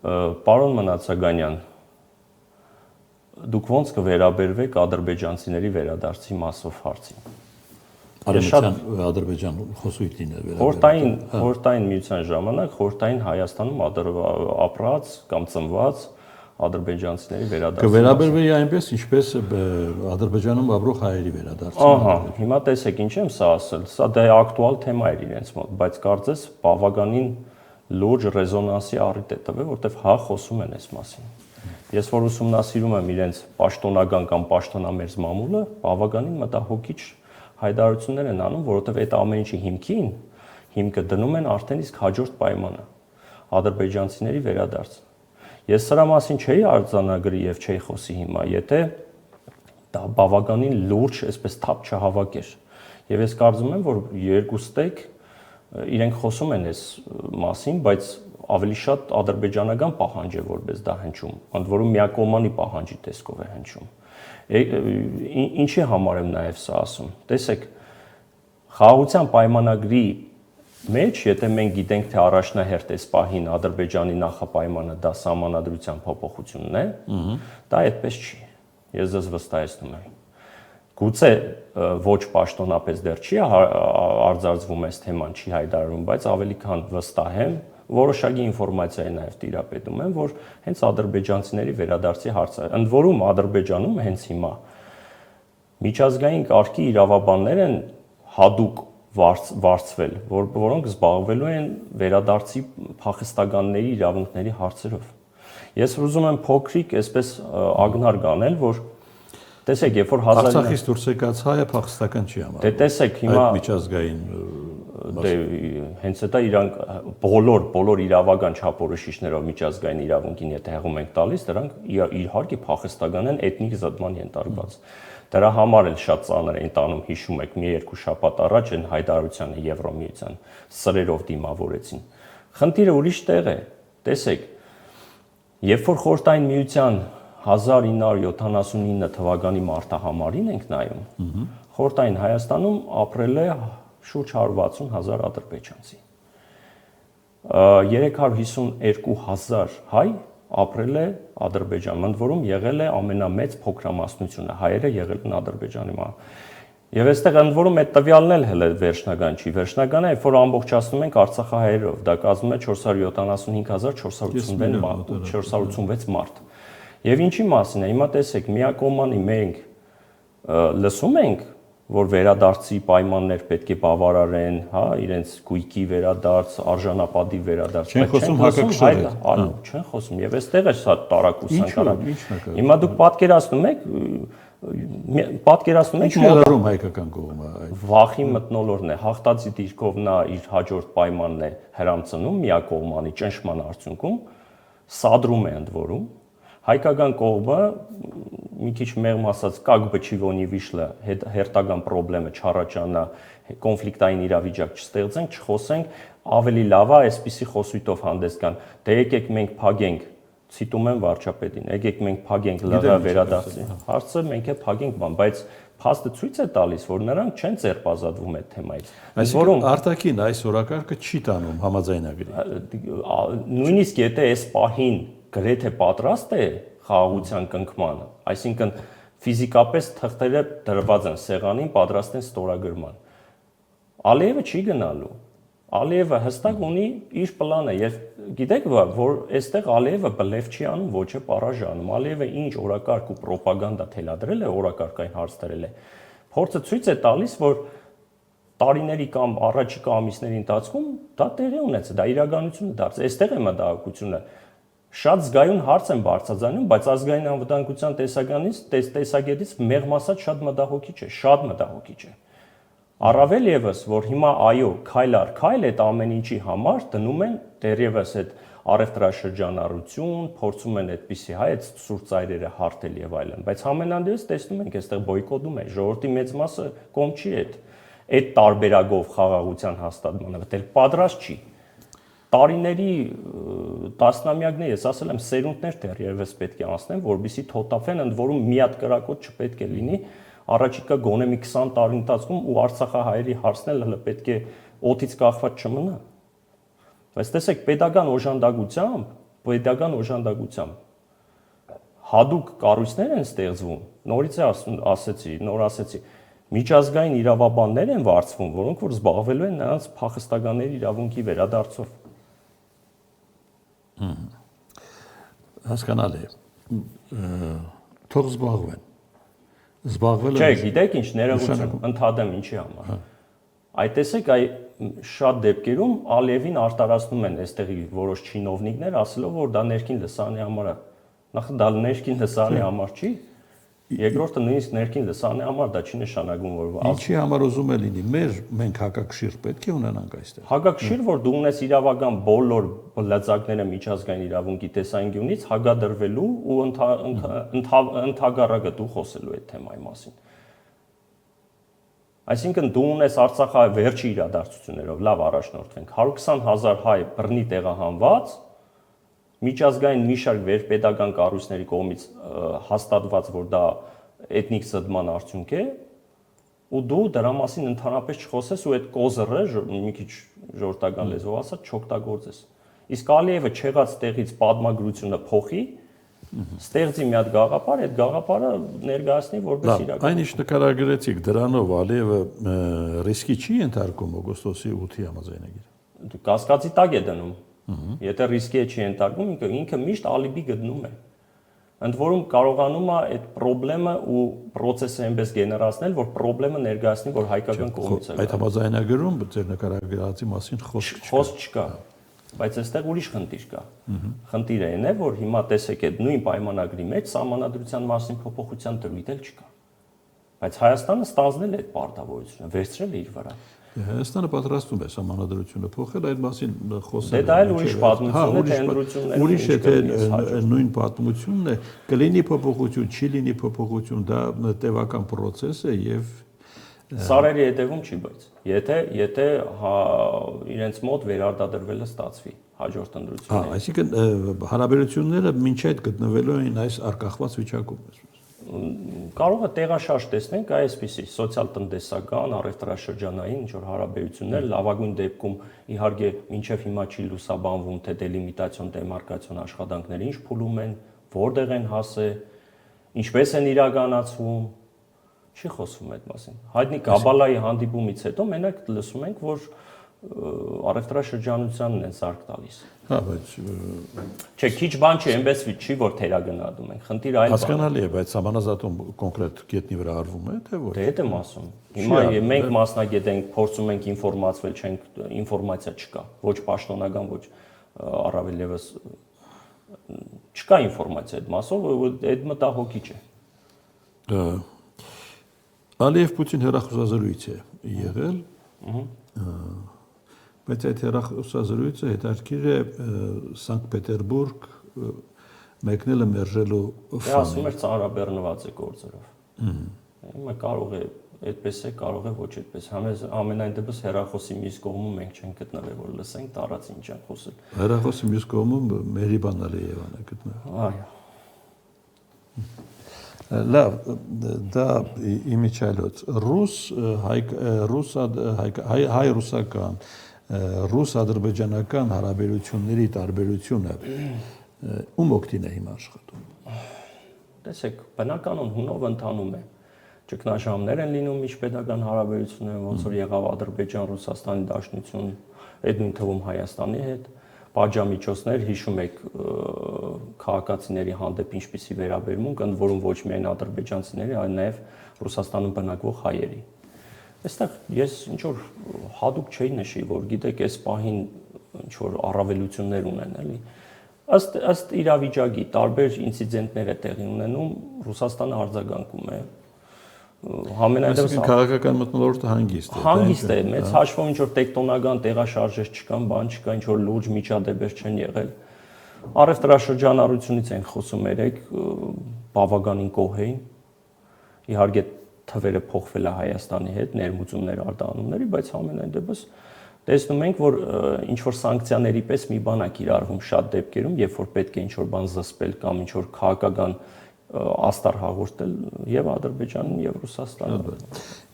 Պարոն Մնացականյան, դուք ոնց կվերաբերվեք ադրբեջանցիների վերադարձի մասով հարցին։ Ադրբեջան խոսույթին է վերաբերվում։ Խորհրդային միության ժամանակ Խորհրդային Հայաստանում ապրած կամ ծնված ադրբեջանցիների վերադարձի։ Կվերաբերվեի այնպես, ինչպես Ադրբեջանում ապրող հայերի վերադարձին։ Հիմա տեսեք, ինչ եմ սա ասել, սա դե ակտուալ թեմա էր իրենց մոտ, բայց կարծես բավականին լուրջ ռեզոնանսի առիթ է տվել, որտեվ հա խոսում են այս մասին։ Ես որ ուսումնասիրում եմ իրենց պաշտոնական կամ պաշտոնամերձ մամուլը, բավականին մտահոգիչ հայտարարություններ են անում, որովհետև այդ ամեն ինչի հիմքը դնում են արդեն իսկ հաջորդ պայմանը՝ ադրբեջանցիների վերադարձ։ Ես սրա մասին չէի արձանագրի եւ չէի խոսի հիմա, եթե դա բավականին լուրջ, այսպես թափ չհավաքեր։ Եվ ես կարծում եմ, որ երկուստեք իրենք խոսում են այս մասին, բայց ավելի շատ ադրբեջանական պահանջ է որպես դա հնչում, ընդ որում միակողմանի պահանջի տեսքով է հնչում։ Ինչի համար եմ նաև սա ասում։ Տեսեք, խաղաղության պայմանագրի մեջ, եթե մենք գիտենք, թե առաջնահերթ այս պահին Ադրբեջանի նախապայմանը դա սահմանադրության փոփոխությունն է, դա այդպես չի։ Ես ձեզ վստահեցնում եմ։ Գուցե ոչ պաշտոնապես դեռ չի արձանագրվում այս թեման, չի հայտարարվում, բայց ավելի քան վստահ եմ, որոշակի ինֆորմացիա նաև տիրապետում եմ, որ հենց ադրբեջանցիների վերադարձի հարցը է։ Ընդ որում Ադրբեջանում հենց հիմա միջազգային կարգի իրավաբաններ են հատուկ վարձվել, որոնք զբաղվելու են վերադարձի փախստականների իրավունքների հարցերով։ Ես ուզում եմ փոքրիկ այսպես ակնարկ անել, որ տեսեք, երբ որ Արցախից դուրս եկած հայը փախստական չի համարվում։ Դե տեսեք, հիմա միջազգային հենց դա իրանք բոլոր իրավական չափորոշիչներով միջազգային իրավունքին եթե հեղում ենք տալիս, դրանք իհարկե փախստական են, էթնիկ զտման ենթարկված։ Դրա համար էլ շատ ծանր էին տանում, հիշում եք, մի երկու շաբաթ առաջ այն հայտարարությանը Եվրոմիության սրերով դիմավորեցին։ Խնդիրը ուրիշ տեղ է։ Տեսեք, երբ որ Խորհրդային միության 1979 թվականի մարտահամարին ենք նայում, Խորհրդային Հայաստանում ապրել է շուրջ 160,000 ադրբեջանցի։ 352,000 հայ ապրել է Ադրբեջանում, ընդ որում եղել է ամենամեծ փոքրամասնությունը, հայերը եղել են Ադրբեջանի մահ։ Եվ այստեղ ընդ որում այդ տվյալն էլ հենց վերջնական չի։ Վերջնականը, երբ որ ամբողջացնում ենք արցախահայերով, դա կազմում է 475,486 մարդ։ Եվ ինչի մասին է, հիմա տեսեք, միակողմանի մենք լսում ենք, որ վերադարձի պայմաններ պետք է բավարարեն, հա, իրենց գույքի վերադարձ, արժանապատի վերադարձ, չեն խոսում հակակշռել, չեն խոսում, եւ այստեղ է սա տարակուսան կարակ։ Հիմա դուք պատկերացնում եք մոտ հայկական կողմը վախի մթնոլորտն է, հաղթածի դիրքով նա իր հաջորդ պայմանն է հրամցնում միակողմանի ճնշման արդյունքում, սադրում է ընդ որում, հայկական կողմը մի քիչ մեղմ ասած как бы чего не вышло, հերթական խնդրեմը չառաջանա, կոնֆլիկտային իրավիճակ չստեղծենք, չխոսենք, ավելի լավ է այսպիսի խոսույթով հանդես գան։ Դե եկեք մենք փագենք, ցիտում եմ վարչապետին, եկեք մենք փագենք ԼՂ վերադարձի։ Հարցը մենք է փագենք բան, բայց փաստը ցույց է տալիս, որ նրանք չեն ձերբազատվում այդ թեմայից։ Այսինքն արտաքին այս օրակարգը չի տանում համաձայնագրի։ Նույնիսկ եթե այս պահին գրեթե պատրաստ է խաղաղության կնքմանը, այսինքն ֆիզիկապես թղթերը դրված են սեղանին, պատրաստ են ստորագրման։ Ալիևը չի գնալու։ Ալիևը հստակ ունի իր պլանը եւ գիտեք որ այստեղ Ալիևը բլեֆ չի անում, ոչ է պարաժանում։ Ալիևը ինչ օրակարգ ու ռոպագանդա թելադրել է, օրակարգային հարց դրել է։ Փորձը ցույց է տալիս, որ տարիների կամ առաջիկա ամիսների ընթացքում դա տեղի ունեցել, դա իրականություն է դարձել։ Այստեղ է մտահոգությունը։ Շատ զգայուն հարց են բարձրացնում, բայց ազգային անվտանգության տեսակետից մեղմ ասած շատ մտահոգիչ է, շատ մտահոգիչ է։ Առավել եւս, որ հիմա այո, քայլ առ քայլ այդ ամեն ինչի համար դնում են դեռևս այդ առևտրաշրջանառություն, փորձում են այդպիսի այդ սուր ծայրերը հարթել եւ այլն, բայց ամենանդերս տեսնում ենք, այստեղ բոյկոտում է, ժողովրդի մեծ մասը կողմ չի այդ տարբերակով խաղաղության հաստատմանը, դեռ պատրաստ չի։ Տարիների տասնամյակներ, ես ասել եմ, սերունդներ դեռևս պետք է անցնեն, որովհետեւ թոթափեն, ընդ որում մի հատ կրակոտ չպետք է լինի, առաջիկա գոնե մի 20 տարի ընթացքում ու արցախահայերի հարցն էլ հələ պետք է օդից կախված չմնա։ Բայց տեսեք, պետական օժանդակությամբ, պետական օժանդակությամբ հadoop կառույցներ են ստեղծվում, նոր ասեցի, միջազգային իրավաբաններ են վարձվում, որոնք որ զբաղվելու են նրանց փախստականների իրավունքի վերադարձով։ Հասկանալի է։ Թող զբաղվեն։ Զբաղվել Չէ, գիտեք ինչ, ներողություն, ընդհատեմ ինչի համար։ Այդ տեսեք, շատ դեպքերում Ալիևին արտարացնում են այստեղի որոշ չինովնիկներ, ասելով, որ դա ներքին լսարանի համար է։ Նախ դա ներքին լսարանի համար չի, երկրորդը նույնիսկ ներքին լսարանի համար դա չի նշանակում, որ ինչի համար ուզում է լինի, մենք հակակշիռ պետք է ունենանք այստեղ։ Հակակշիռ, որ դու ունես իրավական բոլոր լծակները միջազգային իրավունքի տեսանկյունից հագադրվելու ու ընդհանրակը դու խոսելու այդ թեմայի մասին։ Այսինքն դու ունես Արցախի վերջի իրադարձություններով լավ առաջնորդվենք 120,000 հայ բռնի տեղահանված միջազգային մի շարք վերպետական կառույցների կողմից հաստատված որ դա էթնիկ զտման արդյունք է ու դու դրա մասին ընդհանրապես չխոսես ու այդ կոզրը մի քիչ ժողովրդական լեզվով ասած չօգտագործես իսկ Ալիևը չեղած տեղից պատմագրությունը փոխի ստեղծի մի հատ գաղափար, այդ գաղափարը ներկայացնի որպես իրական։ Այն ինչ նկարագրեցիք դրանով Ալիևը ռիսկի չի ենթարկում օգոստոսի 8-ի համաձայնագիրը։ Կասկածի տակ է դնում։ Եթե ռիսկի չի ենթարկում, ինքը միշտ ալիբի գտնում է։ Ընդ որում կարողանում է այդ խնդրեմը ու process-ը այնպես գեներացնել, որ խնդրեմը ներկայացնի, որ հայկական կողմից է։ Այդ համաձայնագրում ձեր նկարագրածի մասին խոսք չկա։ Բայց այստեղ ուրիշ խնդիր կա։ Խնդիրը այն է, որ հիմա տեսեք այդ նույն պայմանագրի մեջ սահմանադրության մասին փոփոխության դրույթ էլ չկա։ Բայց Հայաստանը ստանձնել է այդ պարտավորությունը, վերցրել է իր վրա։ Հայաստանը պատրաստում է սահմանադրությունը փոխել, այդ մասին խոսել։ Դե դա էլ ուրիշ պատմություն է, թե ընդրությունները ուրիշ է, թե նույն պատմությունն է, կլինի փոփոխություն, չի լինի փոփոխություն, դա տևական process է եւ Սարերի հետևում չի, բայց եթե իրենց մոտ վերարտադրվելը ստացվի հաջորդ ընտրություններին։ Այսինքն հարաբերությունները մինչ այդ գտնվելու են այս արկախված վիճակում։ Կարող է տեղաշարժ տեսնենք այսպիսի սոցիալ-տնտեսական, առևտրաշրջանային ինչ որ հարաբերություններ լավագույն դեպքում իհարկե մինչև հիմա չի լուսաբանվում թե դելիմիտացիոն դեմարկացիոն աշխատանքները ինչ փուլում են, որտեղ են հասել, ինչպես են իրականացվում Չի խոսվում այդ մասին։ Հայտնի Կաբալայի հանդիպումից հետո մենակ լսում ենք, որ առևտրաշրջանությանն են սարք տալիս։ Հա, բայց Չէ, քիչ բան չի, այնպես չի, որ թերագնահատում ենք։ Խնդիրը այլ բան։ Հասկանալի է, բայց համանազատում կոնկրետ գետնի վրա արվում է, թե ոչ։ Դե այդ եմ ասում։ Հիմա մենք մասնագետ ենք, փորձում ենք ինֆորմացվել, չենք ինֆորմացիա չկա, ոչ պաշտոնական, ոչ առավել եւս չկա ինֆորմացիա այդ մասով, այդ մտահոգիչ է։ Ալիև-Պուտին հեռախոսազրույց է եղել, բայց այդ հեռախոսազրույցը հետաքրքիր է Սանկտ Պետերբուրգ մեկնելը մերժելու ֆոնին։ Ասում էր ծանրաբեռնված է գործերով։ Հիմա կարող է այդպես է, կարող է ոչ այդպես։ Ամենայն դեպս հեռախոսի մյուս կողմում մենք չենք գտնվել, որ լսենք տարած ինչ են խոսել։ Հեռախոսի մյուս կողմում Մերիբան Ալիևան է գտնվել։ Այո։ Լավ, դա իմիջիայլոց հայ-ռուսական, ռուս-ադրբեջանական հարաբերությունների տարբերությունը ում օգտին է հիմա աշխատում։ Տեսեք, բնականon հունով ընթանում է։ Ճգնաժամներ են լինում միջպետական հարաբերությունները, ոնց որ եղավ Ադրբեջան-Ռուսաստանի դաշնություն, այդ նույն թվում Հայաստանի հետ։ Պատժամիջոցներ հիշում եք քաղաքացիների հանդեպ ինչպիսի վերաբերմունք, ընդ որում ոչ միայն ադրբեջանցիների, այլ նաև Ռուսաստանում բնակվող հայերի։ Այստեղ ես ինչ որ հadoop չէի նշի, որ գիտեք, այս պահին ինչ որ առավելություններ ունեն, էլի։ Ըստ իրավիճակի տարբեր ինցիդենտներ է տեղի ունենում, Ռուսաստանը արձագանքում է։ Համենայնդեպս քաղաքական մթնոլորտը հանգիստ է։ Հանգիստ է, մեծ հաշվով ինչ որ տեկտոնական տեղաշարժեր չկան, բան չկա, ինչ որ լուրջ միջադեպեր չեն եղել։ Առևտրաշրջանառությունից ենք խոսում երեք, բավականին կոհեին։ Իհարկե թվերը փոխվել է Հայաստանի հետ, ներմուծումներ արտահանումների, բայց համենայնդեպս տեսնում ենք, որ ինչ որ սանկցիաների պես մի բան է կիրառվում շատ դեպքերում, երբ որ պետք է ինչ որ բան զսպել կամ ինչ որ քաղաքական աստար հաղորդել եւ Ադրբեջանին եւ Ռուսաստանին։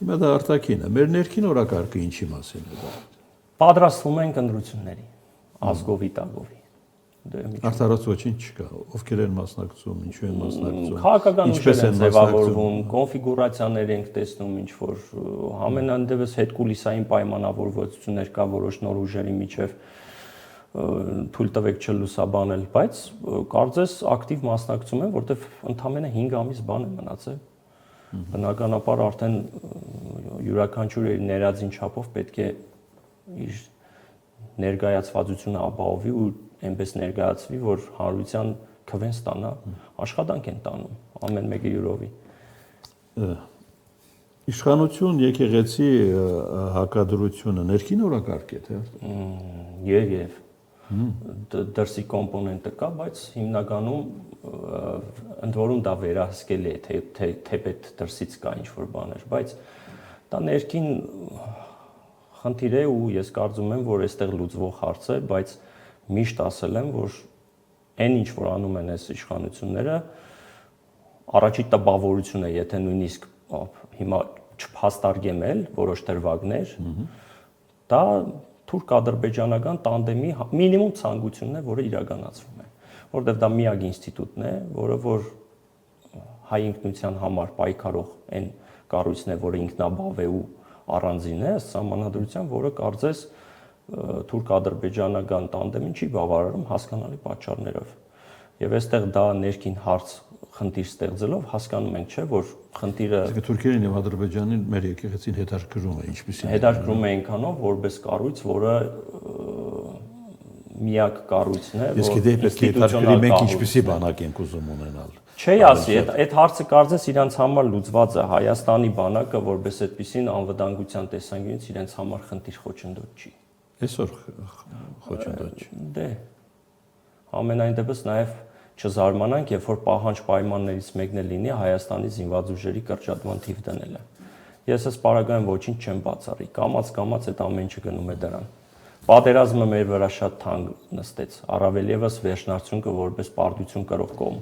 Հիմա դա արտաքին է։ Մեր ներքին օրակարգը ինչի մասին է դա։ Պատրաստվում ենք ընտրությունների, ազգովի տագովի։ Արդարացու ոչինչ չկա, ովքեր են մասնակցում, ինչու են մասնակցում, քաղաքական ուժեր են ձևավորվում, կոնֆիգուրացիաներ ենք տեսնում, ինչ որ ամենանդեպս հետկուլիսային պայմանավորվածություններ կա որոշ նոր ուժերի միջև թույլ տվեք չլուսաբանել, բայց կարծես ակտիվ մասնակցում են, որտեվ ընդամենը 5 ամիս բան է մնացել։ Բնականաբար արդեն յուրաքանչյուր ներածին չափով պետք է իր ներկայացվածությունը ապահովի ու այնպես ներկայացվի, որ հանրության քվեն ստանա, աշխատանք են տանում ամեն մեկը յուրովի։ Իշխանություն եկեղեցի հակադրությունը ներքին օրակարգ է, թե։ Եվ դրսի կոմպոնենտը կա, բայց հիմնականում ընդ որում դա վերահսկելի է, թեպետ դրսից կա ինչ-որ բաներ, բայց դա ներքին խնդիր է ու ես կարծում եմ, որ այստեղ լուծվող հարց է, բայց միշտ ասել եմ, որ այն ինչ որ անում են այս իշխանությունները, առաջի տպավորություն է, եթե նույնիսկ հիմա չփաստարկեմ էլ որոշ դրվագներ, դա թուրք-ադրբեջանական տանդեմի մինիմում ցանկությունն է, որը իրականացվում է, որովհետև դա միակ ինստիտուտն է, որը որ հայ ինքնության համար պայքարող այն կառույցն է, որը ինքնաբավ է ու առանձին է, սահմանադրության, որը կարծես թուրք-ադրբեջանական տանդեմին չի բավարարում հասկանալի պատճառներով։ Եվ այստեղ դա ներքին հարց խնդիր ստեղծելով հասկանում ենք, չէ, որ խնդիրը Թուրքիան եւ Ադրբեջանին մեր եկեղեցին հետաքրքրում է, ինչպեսին հետաքրքրում է այնքանով, որպես կառույց, որը միակ կառույցն է, որ Ես գիտեի, պետք է հետաքրքրի մենք ինչպեսի բանակ ենք ուզում ունենալ։ Չի ասի, այդ հարցը կարծես իրանց համար լուծված է, Հայաստանի բանակը որպես այդպեսին անվտանգության տեսանկյունից իրենց համար խնդիր խոչընդոտ չի։ Այսօր խոչընդոտ չի։ Դե ամենայն դեպս նաև չզարմանանք, երբ որ պահանջ պայմաններից մեկն է լինի Հայաստանի զինված ուժերի կրճատման թիվ դնելը։ Ես այս պարագայում ոչինչ չեմ բացառի, կամաց այդ ամեն ինչը գնում է դրան։ Պատերազմը մեր վրա շատ թանկ նստեց, առավել եւս վերջնարդյունքը որպես պարտություն կրող կողմ։